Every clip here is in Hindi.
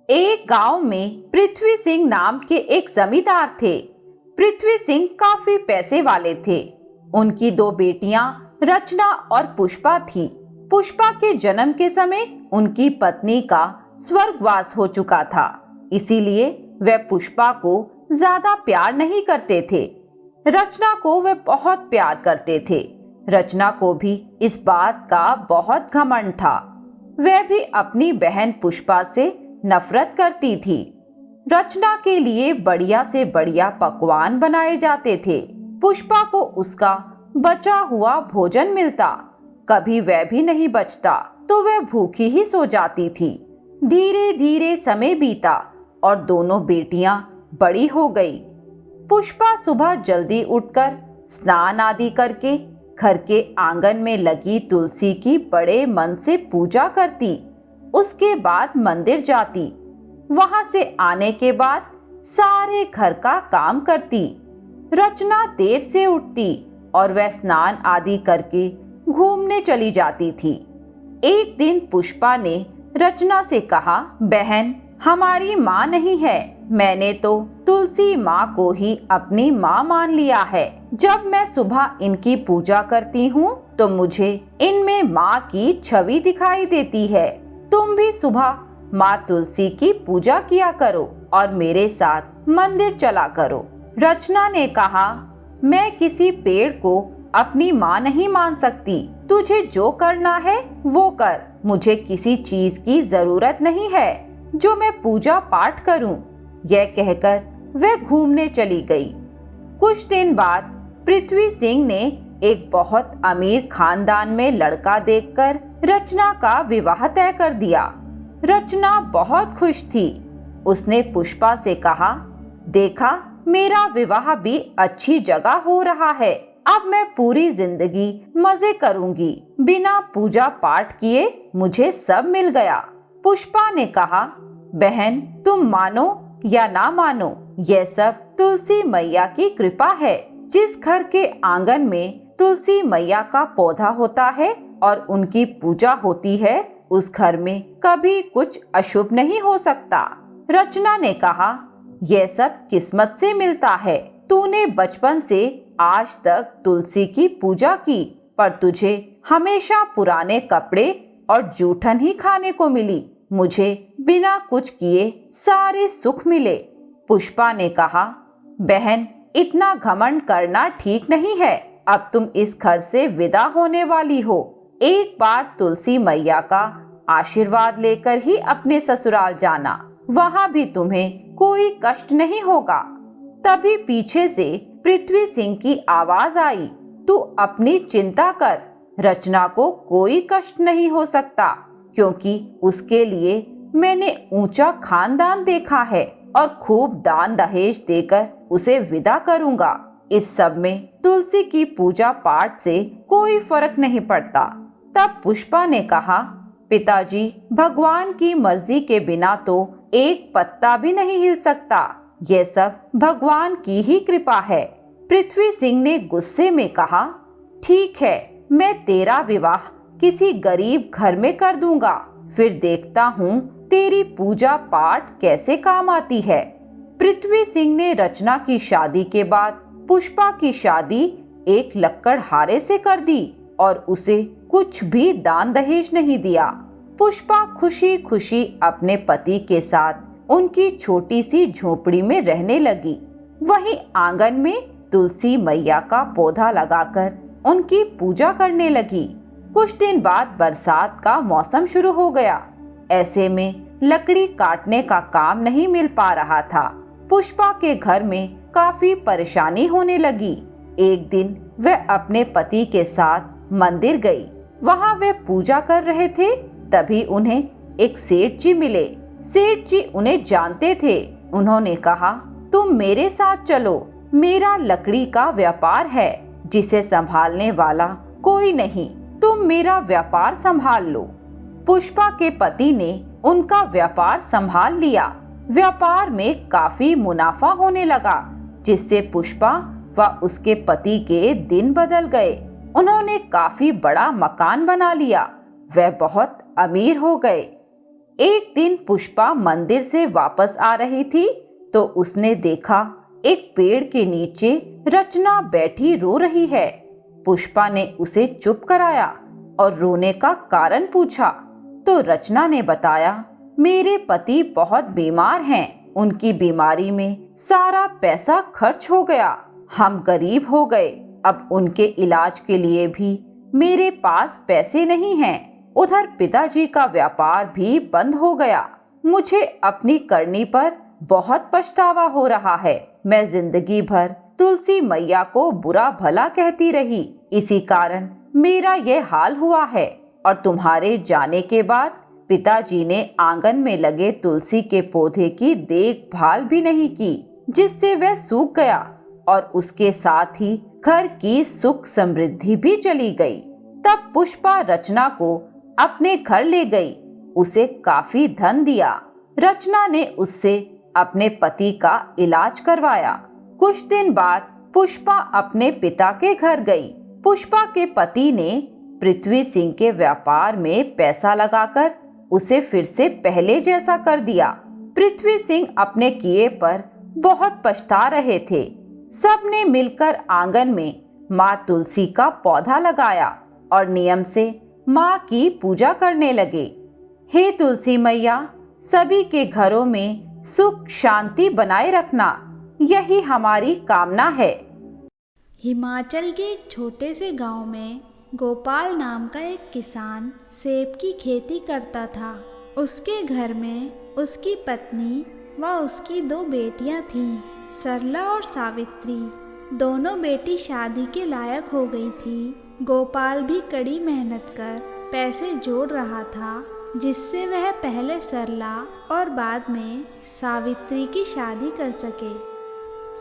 एक गांव में पृथ्वी सिंह नाम के एक जमींदार थे। पृथ्वी सिंह काफी पैसे वाले थे। उनकी दो बेटियां रचना और पुष्पा थी। पुष्पा के जन्म के समय उनकी पत्नी का स्वर्गवास हो चुका था, इसीलिए वे पुष्पा को ज्यादा प्यार नहीं करते थे। रचना को वे बहुत प्यार करते थे। रचना को भी इस बात का बहुत घमंड था। वह भी अपनी बहन पुष्पा से नफरत करती थी। रचना के लिए बढ़िया से बढ़िया पकवान बनाए जाते थे। पुष्पा को उसका बचा हुआ भोजन मिलता, कभी वह भी नहीं बचता तो वह भूखी ही सो जाती थी। धीरे धीरे समय बीता और दोनों बेटियां बड़ी हो गई। पुष्पा सुबह जल्दी उठकर स्नान आदि करके घर के आंगन में लगी तुलसी की बड़े मन से पूजा करती। उसके बाद मंदिर जाती। वहां से आने के बाद सारे घर का काम करती। रचना देर से उठती और वह स्नान आदि करके घूमने चली जाती थी। एक दिन पुष्पा ने रचना से कहा, बहन, हमारी माँ नहीं है। मैंने तो तुलसी माँ को ही अपनी माँ मान लिया है। जब मैं सुबह इनकी पूजा करती हूँ तो मुझे इनमें माँ की छवि दिखाई देती है। तुम भी सुबह माँ तुलसी की पूजा किया करो और मेरे साथ मंदिर चला करो। रचना ने कहा, मैं किसी पेड़ को अपनी माँ नहीं मान सकती। तुझे जो करना है वो कर। मुझे किसी चीज की जरूरत नहीं है जो मैं पूजा पाठ करूं। यह कहकर वह घूमने चली गई। कुछ दिन बाद पृथ्वी सिंह ने एक बहुत अमीर खानदान में लड़का देखकर रचना का विवाह तय कर दिया। रचना बहुत खुश थी। उसने पुष्पा से कहा, देखा, मेरा विवाह भी अच्छी जगह हो रहा है। अब मैं पूरी जिंदगी मजे करूंगी। बिना पूजा पाठ किए मुझे सब मिल गया। पुष्पा ने कहा, बहन, तुम मानो या ना मानो, यह सब तुलसी मैया की कृपा है। जिस घर के आंगन में तुलसी मैया का पौधा होता है और उनकी पूजा होती है, उस घर में कभी कुछ अशुभ नहीं हो सकता। रचना ने कहा, यह सब किस्मत से मिलता है। तूने बचपन से आज तक तुलसी की पूजा की, पर तुझे हमेशा पुराने कपड़े और जूठन ही खाने को मिली। मुझे बिना कुछ किए सारे सुख मिले। पुष्पा ने कहा, बहन, इतना घमंड करना ठीक नहीं है। अब तुम इस घर से विदा होने वाली हो। एक बार तुलसी मैया का आशीर्वाद लेकर ही अपने ससुराल जाना। वहाँ भी तुम्हें कोई कष्ट नहीं होगा। तभी पीछे से पृथ्वी सिंह की आवाज आई, तू अपनी चिंता कर। रचना को कोई कष्ट नहीं हो सकता, क्योंकि उसके लिए मैंने ऊंचा खानदान देखा है और खूब दान दहेज देकर उसे विदा करूंगा। इस सब में तुलसी की पूजा पाठ से कोई फर्क नहीं पड़ता। तब पुष्पा ने कहा, पिताजी, भगवान की मर्जी के बिना तो एक पत्ता भी नहीं हिल सकता। यह सब भगवान की ही कृपा है। पृथ्वी सिंह ने गुस्से में कहा, ठीक है, मैं तेरा विवाह किसी गरीब घर में कर दूंगा। फिर देखता हूँ तेरी पूजा पाठ कैसे काम आती है। पृथ्वी सिंह ने रचना की शादी के बाद पुष्पा की शादी एक लक्कड़हारे से कर दी और उसे कुछ भी दान दहेज नहीं दिया। पुष्पा खुशी खुशी अपने पति के साथ उनकी छोटी सी झोपड़ी में रहने लगी। वहीं आंगन में तुलसी मैया का पौधा लगाकर उनकी पूजा करने लगी। कुछ दिन बाद बरसात का मौसम शुरू हो गया। ऐसे में लकड़ी काटने का काम नहीं मिल पा रहा था। पुष्पा के घर में काफी परेशानी होने लगी। एक दिन वह अपने पति के साथ मंदिर गई। वहां वे पूजा कर रहे थे, तभी उन्हें एक सेठ जी मिले। सेठ जी उन्हें जानते थे। उन्होंने कहा, तुम मेरे साथ चलो। मेरा लकड़ी का व्यापार है, जिसे संभालने वाला कोई नहीं। तुम मेरा व्यापार संभाल लो। पुष्पा के पति ने उनका व्यापार संभाल लिया। व्यापार में काफी मुनाफा होने लगा, जिससे पुष्पा व उसके पति के दिन बदल गए। उन्होंने काफी बड़ा मकान बना लिया। वह बहुत अमीर हो गए। एक दिन पुष्पा मंदिर से वापस आ रही थी तो उसने देखा एक पेड़ के नीचे रचना बैठी रो रही है। पुष्पा ने उसे चुप कराया और रोने का कारण पूछा तो रचना ने बताया, मेरे पति बहुत बीमार हैं। उनकी बीमारी में सारा पैसा खर्च हो गया। हम गरीब हो गए। अब उनके इलाज के लिए भी मेरे पास पैसे नहीं हैं। उधर पिताजी का व्यापार भी बंद हो गया। मुझे अपनी करनी पर बहुत पछतावा हो रहा है। मैं जिंदगी भर तुलसी मैया को बुरा भला कहती रही, इसी कारण मेरा ये हाल हुआ है। और तुम्हारे जाने के बाद पिताजी ने आंगन में लगे तुलसी के पौधे की देखभाल भी नहीं की, जिससे वह सूख गया और उसके साथ ही घर की सुख समृद्धि भी चली गई। तब पुष्पा रचना को अपने घर ले गई। उसे काफी धन दिया। रचना ने उससे अपने पति का इलाज करवाया। कुछ दिन बाद पुष्पा अपने पिता के घर गई। पुष्पा के पति ने पृथ्वी सिंह के व्यापार में पैसा लगाकर उसे फिर से पहले जैसा कर दिया। पृथ्वी सिंह अपने किए पर बहुत पछता रहे थे। सबने मिलकर आंगन में माँ तुलसी का पौधा लगाया और नियम से माँ की पूजा करने लगे। हे तुलसी मैया, सभी के घरों में सुख शांति बनाए रखना, यही हमारी कामना है। हिमाचल के एक छोटे से गांव में गोपाल नाम का एक किसान सेब की खेती करता था। उसके घर में उसकी पत्नी व उसकी 2 बेटियां थीं, सरला और सावित्री। दोनों बेटी शादी के लायक हो गई थी। गोपाल भी कड़ी मेहनत कर पैसे जोड़ रहा था, जिससे वह पहले सरला और बाद में सावित्री की शादी कर सके।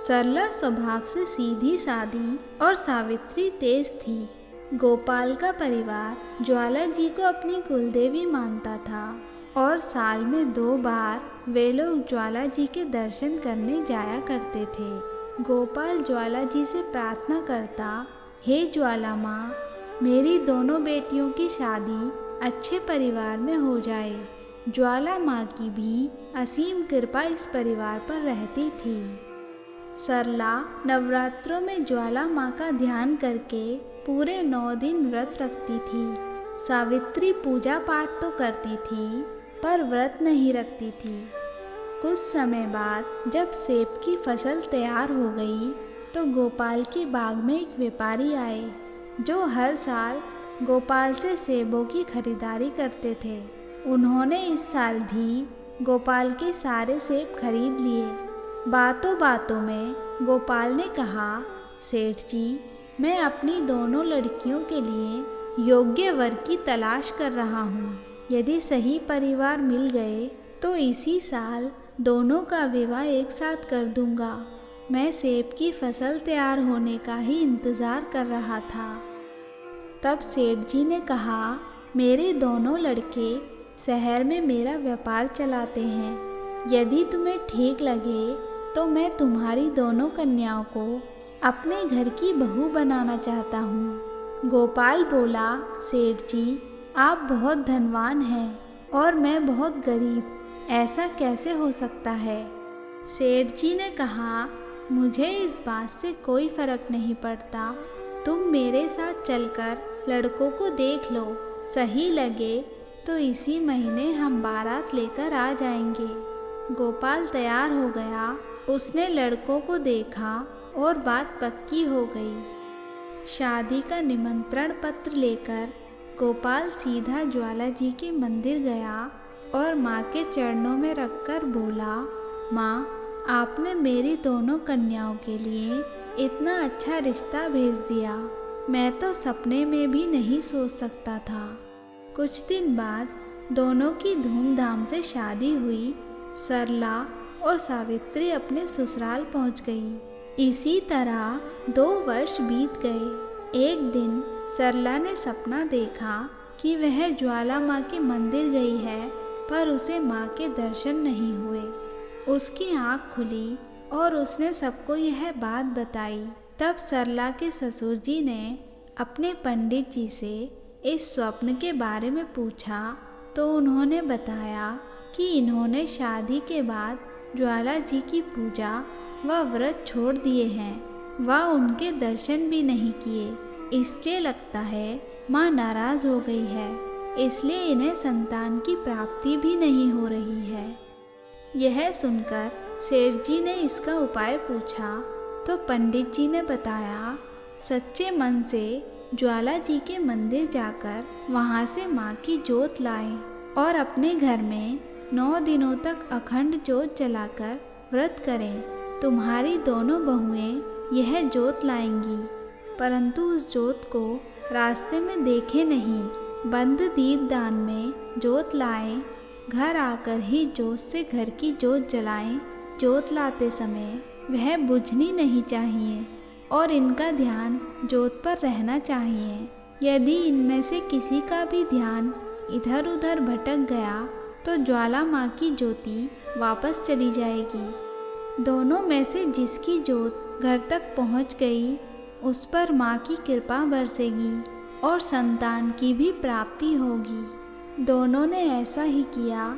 सरला स्वभाव से सीधी सादी और सावित्री तेज थी। गोपाल का परिवार ज्वाला जी को अपनी कुलदेवी मानता था और साल में 2 बार वे लोग ज्वाला जी के दर्शन करने जाया करते थे। गोपाल ज्वाला जी से प्रार्थना करता, हे ज्वाला माँ, मेरी दोनों बेटियों की शादी अच्छे परिवार में हो जाए। ज्वाला माँ की भी असीम कृपा इस परिवार पर रहती थी। सरला नवरात्रों में ज्वाला माँ का ध्यान करके पूरे 9 दिन व्रत रखती थी। सावित्री पूजा पाठ तो करती थी पर व्रत नहीं रखती थी। कुछ समय बाद जब सेब की फसल तैयार हो गई तो गोपाल के बाग में एक व्यापारी आए जो हर साल गोपाल से सेबों की खरीदारी करते थे। उन्होंने इस साल भी गोपाल के सारे सेब खरीद लिए। बातों बातों में गोपाल ने कहा, सेठ जी, मैं अपनी दोनों लड़कियों के लिए योग्य वर की तलाश कर रहा हूँ। यदि सही परिवार मिल गए तो इसी साल दोनों का विवाह एक साथ कर दूंगा। मैं सेब की फसल तैयार होने का ही इंतज़ार कर रहा था। तब सेठ जी ने कहा, मेरे दोनों लड़के शहर में मेरा व्यापार चलाते हैं। यदि तुम्हें ठीक लगे तो मैं तुम्हारी दोनों कन्याओं को अपने घर की बहू बनाना चाहता हूँ। गोपाल बोला, सेठ जी, आप बहुत धनवान हैं और मैं बहुत गरीब, ऐसा कैसे हो सकता है? सेठ जी ने कहा, मुझे इस बात से कोई फर्क नहीं पड़ता। तुम मेरे साथ चलकर लड़कों को देख लो, सही लगे तो इसी महीने हम बारात लेकर आ जाएंगे। गोपाल तैयार हो गया। उसने लड़कों को देखा और बात पक्की हो गई। शादी का निमंत्रण पत्र लेकर गोपाल सीधा ज्वाला जी के मंदिर गया और माँ के चरणों में रखकर बोला, माँ, आपने मेरी दोनों कन्याओं के लिए इतना अच्छा रिश्ता भेज दिया। मैं तो सपने में भी नहीं सोच सकता था। कुछ दिन बाद दोनों की धूमधाम से शादी हुई। सरला और सावित्री अपने ससुराल पहुंच गई। इसी तरह 2 वर्ष बीत गए। एक दिन सरला ने सपना देखा कि वह ज्वाला माँ के मंदिर गई है, पर उसे माँ के दर्शन नहीं हुए। उसकी आँख खुली और उसने सबको यह बात बताई। तब सरला के ससुर जी ने अपने पंडित जी से इस स्वप्न के बारे में पूछा तो उन्होंने बताया कि इन्होंने शादी के बाद ज्वाला जी की पूजा व व्रत छोड़ दिए हैं व उनके दर्शन भी नहीं किए। इसलिए लगता है माँ नाराज़ हो गई है, इसलिए इन्हें संतान की प्राप्ति भी नहीं हो रही है। यह सुनकर सेठ जी ने इसका उपाय पूछा तो पंडित जी ने बताया, सच्चे मन से ज्वाला जी के मंदिर जाकर वहाँ से माँ की जोत लाएं और अपने घर में 9 दिनों तक अखंड जोत जलाकर व्रत करें। तुम्हारी दोनों बहुएं यह जोत लाएंगी, परंतु उस जोत को रास्ते में देखे नहीं, बंद दीपदान में जोत लाएं। घर आकर ही जोत से घर की जोत जलाएं। जोत लाते समय वह बुझनी नहीं चाहिए और इनका ध्यान जोत पर रहना चाहिए। यदि इनमें से किसी का भी ध्यान इधर उधर भटक गया तो ज्वाला माँ की ज्योति वापस चली जाएगी। दोनों में से जिसकी जोत घर तक पहुँच गई उस पर माँ की कृपा बरसेगी और संतान की भी प्राप्ति होगी। दोनों ने ऐसा ही किया।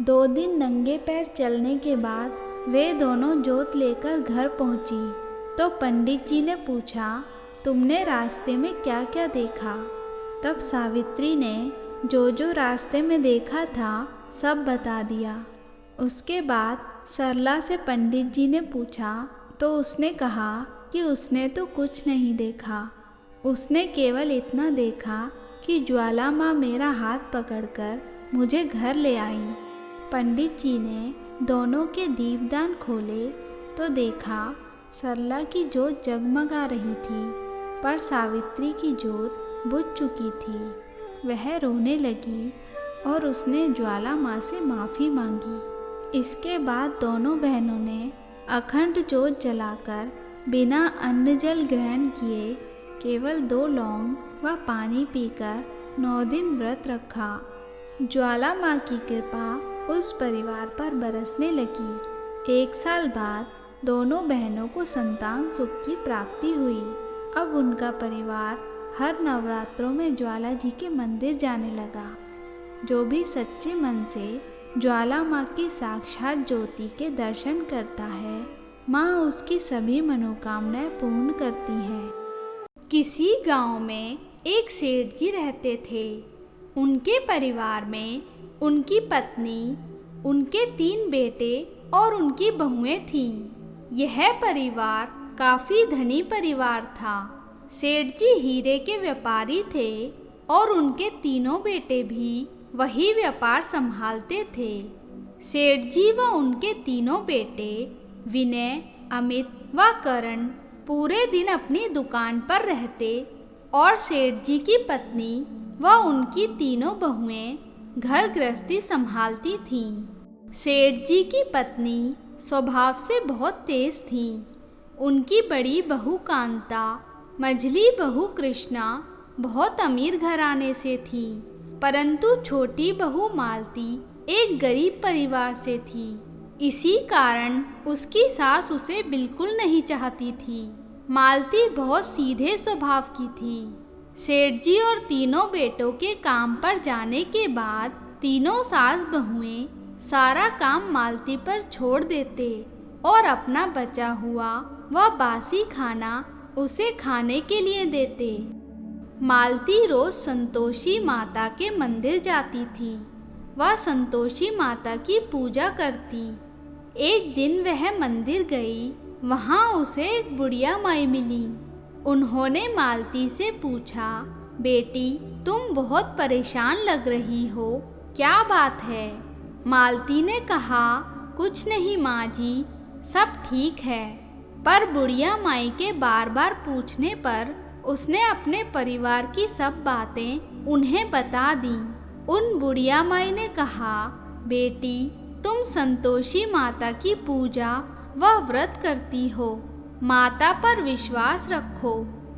2 दिन नंगे पैर चलने के बाद वे दोनों जोत लेकर घर पहुँची तो पंडित जी ने पूछा, तुमने रास्ते में क्या क्या देखा? तब सावित्री ने जो रास्ते में देखा था सब बता दिया। उसके बाद सरला से पंडित जी ने पूछा तो उसने कहा कि उसने तो कुछ नहीं देखा। उसने केवल इतना देखा कि ज्वाला माँ मेरा हाथ पकड़कर मुझे घर ले आई। पंडित जी ने दोनों के दीपदान खोले तो देखा सरला की जोत जगमगा रही थी, पर सावित्री की जोत बुझ चुकी थी। वह रोने लगी और उसने ज्वाला माँ से माफ़ी मांगी। इसके बाद दोनों बहनों ने अखंड जोत जलाकर बिना अन्न जल ग्रहण किए केवल 2 लौंग व पानी पीकर 9 दिन व्रत रखा। ज्वाला माँ की कृपा उस परिवार पर बरसने लगी। 1 साल बाद दोनों बहनों को संतान सुख की प्राप्ति हुई। अब उनका परिवार हर नवरात्रों में ज्वाला जी के मंदिर जाने लगा। जो भी सच्चे मन से ज्वाला माँ की साक्षात ज्योति के दर्शन करता है, माँ उसकी सभी मनोकामनाएं पूर्ण करती हैं। किसी गांव में एक सेठ जी रहते थे। उनके परिवार में उनकी पत्नी, उनके 3 बेटे और उनकी बहुएं थीं। यह परिवार काफ़ी धनी परिवार था। सेठ जी हीरे के व्यापारी थे और उनके 3 बेटे भी वही व्यापार संभालते थे। सेठ जी व उनके 3 बेटे विनय, अमित व करण पूरे दिन अपनी दुकान पर रहते और सेठ जी की पत्नी व उनकी 3 बहुएं घर गृहस्थी संभालती थीं। सेठ जी की पत्नी स्वभाव से बहुत तेज थी। उनकी बड़ी बहू कांता, मझली बहू कृष्णा बहुत अमीर घराने से थी, परंतु छोटी बहू मालती एक गरीब परिवार से थी। इसी कारण उसकी सास उसे बिल्कुल नहीं चाहती थी। मालती बहुत सीधे स्वभाव की थी। सेठ जी और 3 बेटों के काम पर जाने के बाद 3 सास बहुएं सारा काम मालती पर छोड़ देते और अपना बचा हुआ व बासी खाना उसे खाने के लिए देते। मालती रोज संतोषी माता के मंदिर जाती थी। वह संतोषी माता की पूजा करती। एक दिन वह मंदिर गई। वहाँ उसे एक बुढ़िया माई मिली। उन्होंने मालती से पूछा, बेटी तुम बहुत परेशान लग रही हो, क्या बात है? मालती ने कहा, कुछ नहीं माँ जी, सब ठीक है। पर बुढ़िया माई के बार बार पूछने पर उसने अपने परिवार की सब बातें उन्हें बता दी। उन बुढ़िया माई ने कहा, बेटी तुम संतोषी माता की पूजा व व्रत करती हो, माता पर विश्वास रखो।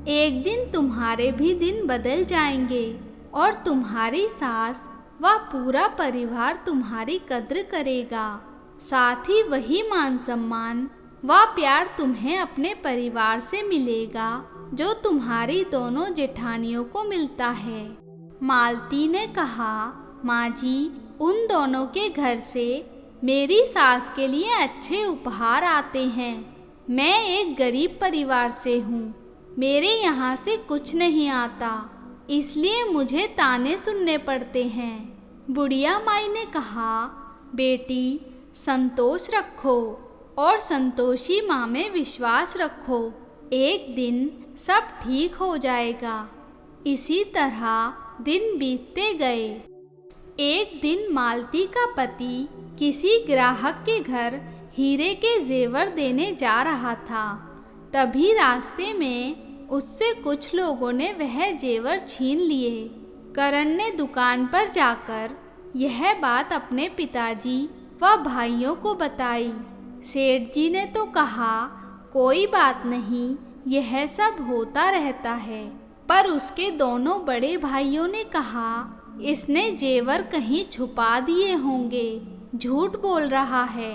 एक दिन तुम्हारे भी दिन बदल जाएंगे और तुम्हारी सास व पूरा परिवार तुम्हारी कद्र करेगा। साथ ही वही मान सम्मान व प्यार तुम्हें अपने परिवार से मिलेगा जो तुम्हारी दोनों जेठानियों को मिलता है। मालती ने कहा, माँ जी उन दोनों के घर से मेरी सास के लिए अच्छे उपहार आते हैं। मैं एक गरीब परिवार से हूँ, मेरे यहाँ से कुछ नहीं आता, इसलिए मुझे ताने सुनने पड़ते हैं। बुढ़िया माई ने कहा, बेटी संतोष रखो और संतोषी माँ में विश्वास रखो, एक दिन सब ठीक हो जाएगा। इसी तरह दिन बीतते गए। एक दिन मालती का पति किसी ग्राहक के घर हीरे के जेवर देने जा रहा था। तभी रास्ते में उससे कुछ लोगों ने वह जेवर छीन लिए। करण ने दुकान पर जाकर यह बात अपने पिताजी व भाइयों को बताई। सेठ जी ने तो कहा, कोई बात नहीं, यह सब होता रहता है। पर उसके दोनों बड़े भाइयों ने कहा, इसने जेवर कहीं छुपा दिए होंगे, झूठ बोल रहा है।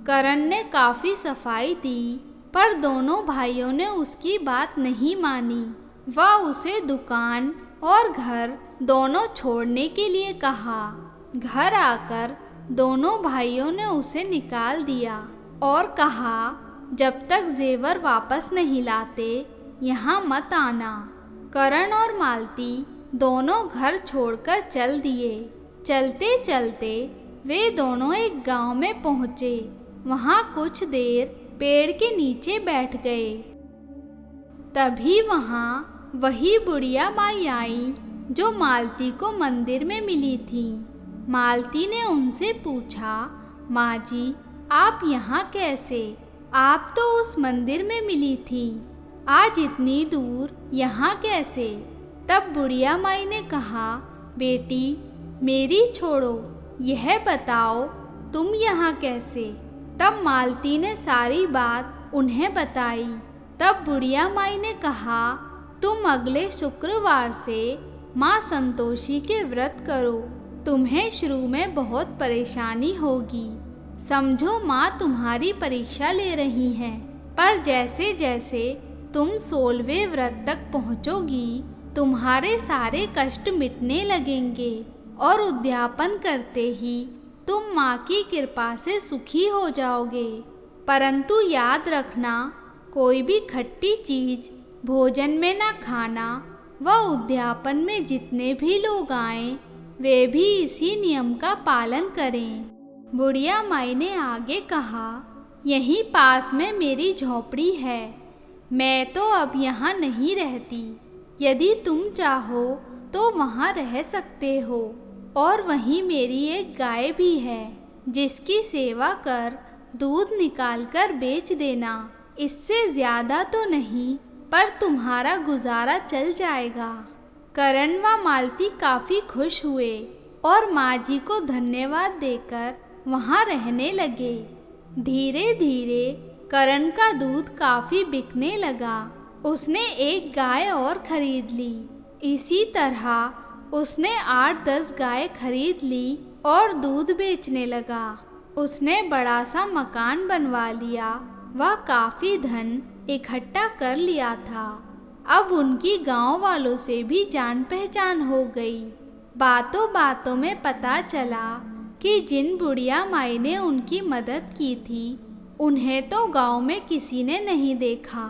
करण ने काफ़ी सफाई दी, पर दोनों भाइयों ने उसकी बात नहीं मानी। वह उसे दुकान और घर दोनों छोड़ने के लिए कहा। घर आकर दोनों भाइयों ने उसे निकाल दिया और कहा, जब तक जेवर वापस नहीं लाते यहाँ मत आना। करण और मालती दोनों घर छोड़कर चल दिए। चलते चलते वे दोनों एक गांव में पहुँचे। वहाँ कुछ देर पेड़ के नीचे बैठ गए। तभी वहाँ वही बुढ़िया माई आई जो मालती को मंदिर में मिली थी। मालती ने उनसे पूछा, माँ जी आप यहाँ कैसे? आप तो उस मंदिर में मिली थी, आज इतनी दूर यहाँ कैसे? तब बुढ़िया माई ने कहा, बेटी मेरी छोड़ो, यह बताओ तुम यहाँ कैसे? तब मालती ने सारी बात उन्हें बताई। तब बुढ़िया माई ने कहा, तुम अगले शुक्रवार से माँ संतोषी के व्रत करो। तुम्हें शुरू में बहुत परेशानी होगी। समझो माँ तुम्हारी परीक्षा ले रही हैं, पर जैसे जैसे तुम 16वें व्रत तक पहुँचोगी तुम्हारे सारे कष्ट मिटने लगेंगे और उद्यापन करते ही तुम माँ की कृपा से सुखी हो जाओगे। परंतु याद रखना, कोई भी खट्टी चीज भोजन में न खाना व उद्यापन में जितने भी लोग आएं वे भी इसी नियम का पालन करें। बुढ़िया माई ने आगे कहा, यहीं पास में मेरी झोपड़ी है, मैं तो अब यहाँ नहीं रहती। यदि तुम चाहो तो वहाँ रह सकते हो, और वहीं मेरी एक गाय भी है जिसकी सेवा कर दूध निकाल कर बेच देना। इससे ज़्यादा तो नहीं, पर तुम्हारा गुजारा चल जाएगा। करण व मालती काफ़ी खुश हुए और माँ जी को धन्यवाद देकर वहाँ रहने लगे। धीरे धीरे करण का दूध काफ़ी बिकने लगा। उसने एक गाय और खरीद ली। इसी तरह उसने 8-10 गाय खरीद ली और दूध बेचने लगा। उसने बड़ा सा मकान बनवा लिया व काफ़ी धन इकट्ठा कर लिया था। अब उनकी गांव वालों से भी जान पहचान हो गई। बातों बातों में पता चला कि जिन बुढ़िया माई ने उनकी मदद की थी उन्हें तो गांव में किसी ने नहीं देखा।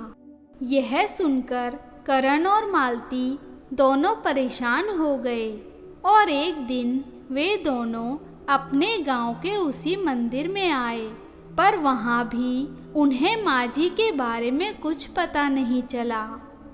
यह सुनकर करण और मालती दोनों परेशान हो गए और एक दिन वे दोनों अपने गांव के उसी मंदिर में आए, पर वहां भी उन्हें माँ जी के बारे में कुछ पता नहीं चला।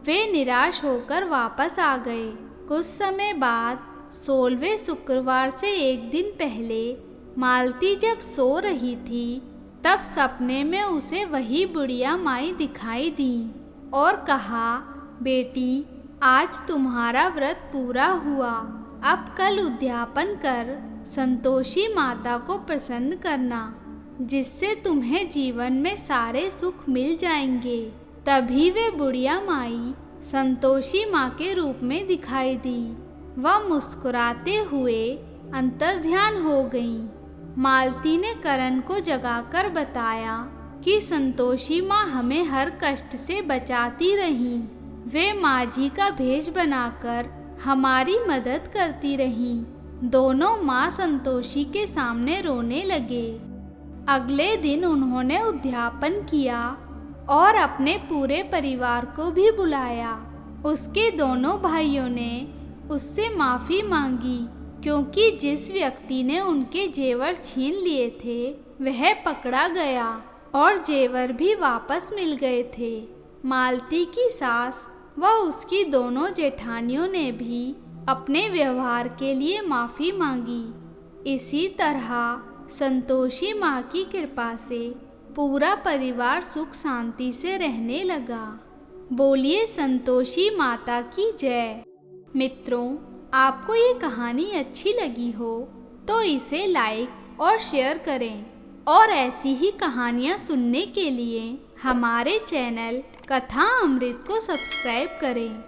वे निराश होकर वापस आ गए। कुछ समय बाद 16वें शुक्रवार से एक दिन पहले मालती जब सो रही थी तब सपने में उसे वही बुढ़िया माई दिखाई दी और कहा, बेटी आज तुम्हारा व्रत पूरा हुआ, अब कल उद्यापन कर संतोषी माता को प्रसन्न करना, जिससे तुम्हें जीवन में सारे सुख मिल जाएंगे। तभी वे बुढ़िया माई संतोषी माँ के रूप में दिखाई दी। वह मुस्कुराते हुए अंतर्ध्यान हो गईं। मालती ने करण को जगाकर बताया कि संतोषी माँ हमें हर कष्ट से बचाती रहीं। वे माँ जी का भेष बनाकर हमारी मदद करती रहीं। दोनों माँ संतोषी के सामने रोने लगे। अगले दिन उन्होंने उद्यापन किया और अपने पूरे परिवार को भी बुलाया। उसके दोनों भाइयों ने उससे माफ़ी मांगी क्योंकि जिस व्यक्ति ने उनके जेवर छीन लिए थे वह पकड़ा गया और जेवर भी वापस मिल गए थे। मालती की सास व उसकी दोनों जेठानियों ने भी अपने व्यवहार के लिए माफ़ी मांगी। इसी तरह संतोषी माँ की कृपा से पूरा परिवार सुख शांति से रहने लगा। बोलिए संतोषी माता की जय। मित्रों, आपको ये कहानी अच्छी लगी हो तो इसे लाइक और शेयर करें और ऐसी ही कहानियाँ सुनने के लिए हमारे चैनल कथा अमृत को सब्सक्राइब करें।